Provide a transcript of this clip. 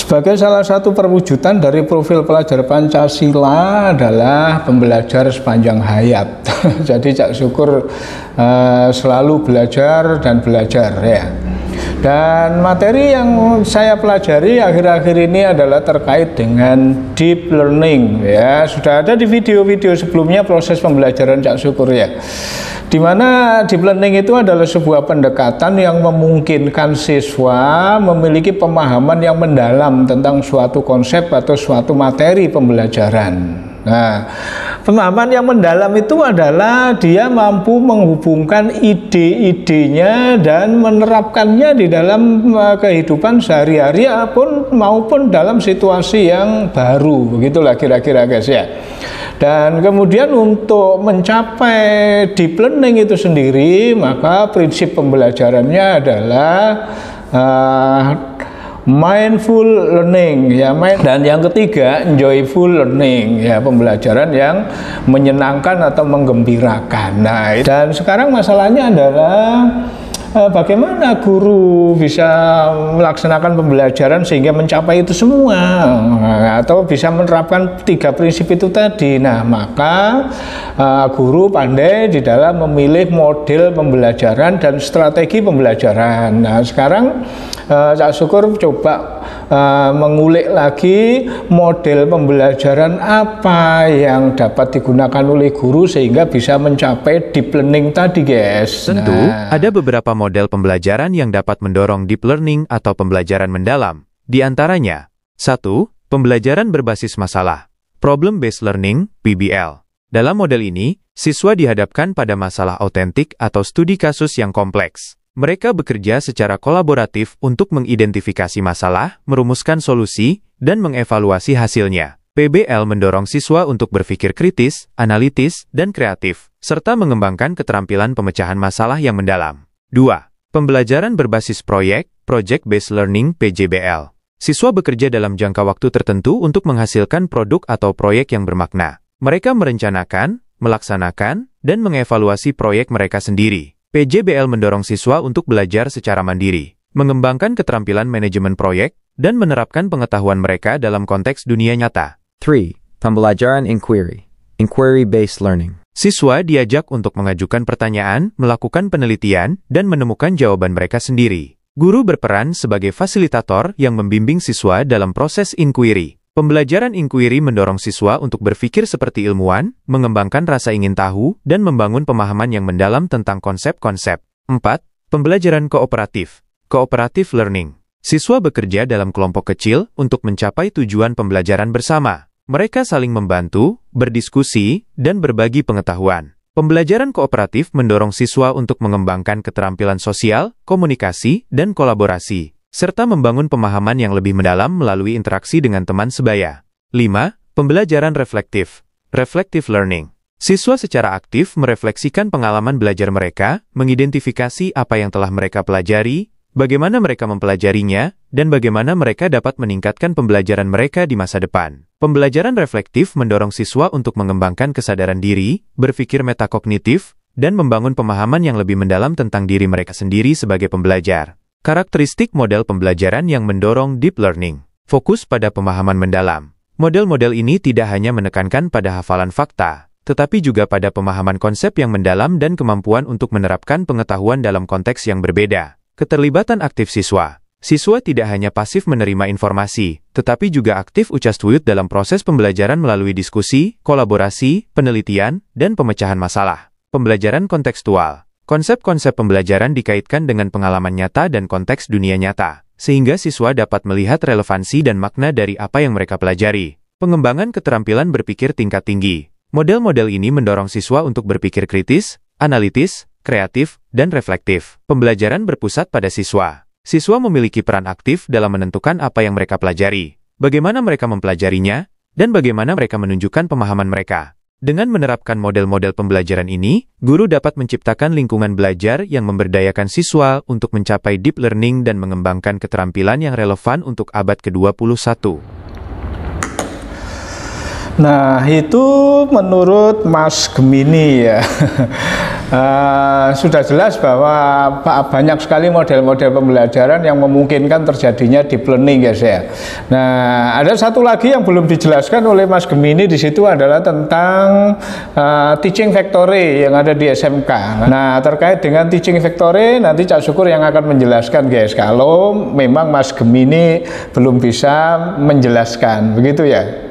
Sebagai salah satu perwujudan dari profil pelajar Pancasila adalah pembelajar sepanjang hayat. Jadi Cak Syukur selalu belajar dan belajar ya. Dan materi yang saya pelajari akhir-akhir ini adalah terkait dengan deep learning ya. Sudah ada di video-video sebelumnya proses pembelajaran Cak Syukur ya. Di mana deep learning itu adalah sebuah pendekatan yang memungkinkan siswa memiliki pemahaman yang mendalam tentang suatu konsep atau suatu materi pembelajaran. Nah, pemahaman yang mendalam itu adalah dia mampu menghubungkan ide-idenya dan menerapkannya di dalam kehidupan sehari-hari maupun dalam situasi yang baru. Begitulah kira-kira guys ya. Dan kemudian untuk mencapai deep learning itu sendiri, maka prinsip pembelajarannya adalah mindful learning ya, dan yang ketiga joyful learning ya, pembelajaran yang menyenangkan atau menggembirakan. Nah, dan sekarang masalahnya adalah bagaimana guru bisa melaksanakan pembelajaran sehingga mencapai itu semua atau bisa menerapkan 3 prinsip itu tadi. Nah, maka guru pandai di dalam memilih model pembelajaran dan strategi pembelajaran. Nah, sekarang Cak Syukur coba mengulik lagi model pembelajaran apa yang dapat digunakan oleh guru sehingga bisa mencapai deep learning tadi guys. Tentu, ada beberapa model pembelajaran yang dapat mendorong deep learning atau pembelajaran mendalam. Di antaranya, 1. Pembelajaran berbasis masalah, problem-based learning, PBL. Dalam model ini, siswa dihadapkan pada masalah autentik atau studi kasus yang kompleks. Mereka bekerja secara kolaboratif untuk mengidentifikasi masalah, merumuskan solusi, dan mengevaluasi hasilnya. PBL mendorong siswa untuk berpikir kritis, analitis, dan kreatif, serta mengembangkan keterampilan pemecahan masalah yang mendalam. 2. Pembelajaran berbasis proyek, project-based learning (PJBL). Siswa bekerja dalam jangka waktu tertentu untuk menghasilkan produk atau proyek yang bermakna. Mereka merencanakan, melaksanakan, dan mengevaluasi proyek mereka sendiri. PJBL mendorong siswa untuk belajar secara mandiri, mengembangkan keterampilan manajemen proyek, dan menerapkan pengetahuan mereka dalam konteks dunia nyata. 3. Pembelajaran inquiry, inquiry-based learning. Siswa diajak untuk mengajukan pertanyaan, melakukan penelitian, dan menemukan jawaban mereka sendiri. Guru berperan sebagai fasilitator yang membimbing siswa dalam proses inquiry. Pembelajaran inquiry mendorong siswa untuk berpikir seperti ilmuwan, mengembangkan rasa ingin tahu, dan membangun pemahaman yang mendalam tentang konsep-konsep. 4. Pembelajaran kooperatif, cooperative learning. Siswa bekerja dalam kelompok kecil untuk mencapai tujuan pembelajaran bersama. Mereka saling membantu, berdiskusi, dan berbagi pengetahuan. Pembelajaran kooperatif mendorong siswa untuk mengembangkan keterampilan sosial, komunikasi, dan kolaborasi, serta membangun pemahaman yang lebih mendalam melalui interaksi dengan teman sebaya. 5. Pembelajaran reflektif, reflective learning. Siswa secara aktif merefleksikan pengalaman belajar mereka, mengidentifikasi apa yang telah mereka pelajari, bagaimana mereka mempelajarinya, dan bagaimana mereka dapat meningkatkan pembelajaran mereka di masa depan. Pembelajaran reflektif mendorong siswa untuk mengembangkan kesadaran diri, berpikir metakognitif, dan membangun pemahaman yang lebih mendalam tentang diri mereka sendiri sebagai pembelajar. Karakteristik model pembelajaran yang mendorong deep learning. Fokus pada pemahaman mendalam. Model-model ini tidak hanya menekankan pada hafalan fakta, tetapi juga pada pemahaman konsep yang mendalam dan kemampuan untuk menerapkan pengetahuan dalam konteks yang berbeda. Keterlibatan aktif siswa. Siswa tidak hanya pasif menerima informasi, tetapi juga aktif ucastuyut dalam proses pembelajaran melalui diskusi, kolaborasi, penelitian, dan pemecahan masalah. Pembelajaran kontekstual. Konsep-konsep pembelajaran dikaitkan dengan pengalaman nyata dan konteks dunia nyata, sehingga siswa dapat melihat relevansi dan makna dari apa yang mereka pelajari. Pengembangan keterampilan berpikir tingkat tinggi. Model-model ini mendorong siswa untuk berpikir kritis, analitis, kreatif, dan reflektif. Pembelajaran berpusat pada siswa. Siswa memiliki peran aktif dalam menentukan apa yang mereka pelajari, bagaimana mereka mempelajarinya, dan bagaimana mereka menunjukkan pemahaman mereka. Dengan menerapkan model-model pembelajaran ini, guru dapat menciptakan lingkungan belajar yang memberdayakan siswa untuk mencapai deep learning dan mengembangkan keterampilan yang relevan untuk abad ke-21. Nah, itu menurut Mas Gemini ya. sudah jelas bahwa banyak sekali model-model pembelajaran yang memungkinkan terjadinya deep learning, guys ya. Nah, ada satu lagi yang belum dijelaskan oleh Mas Gemini di situ adalah tentang teaching factory yang ada di SMK. Nah, terkait dengan teaching factory nanti Cak Syukur yang akan menjelaskan, guys, kalau memang Mas Gemini belum bisa menjelaskan, begitu ya.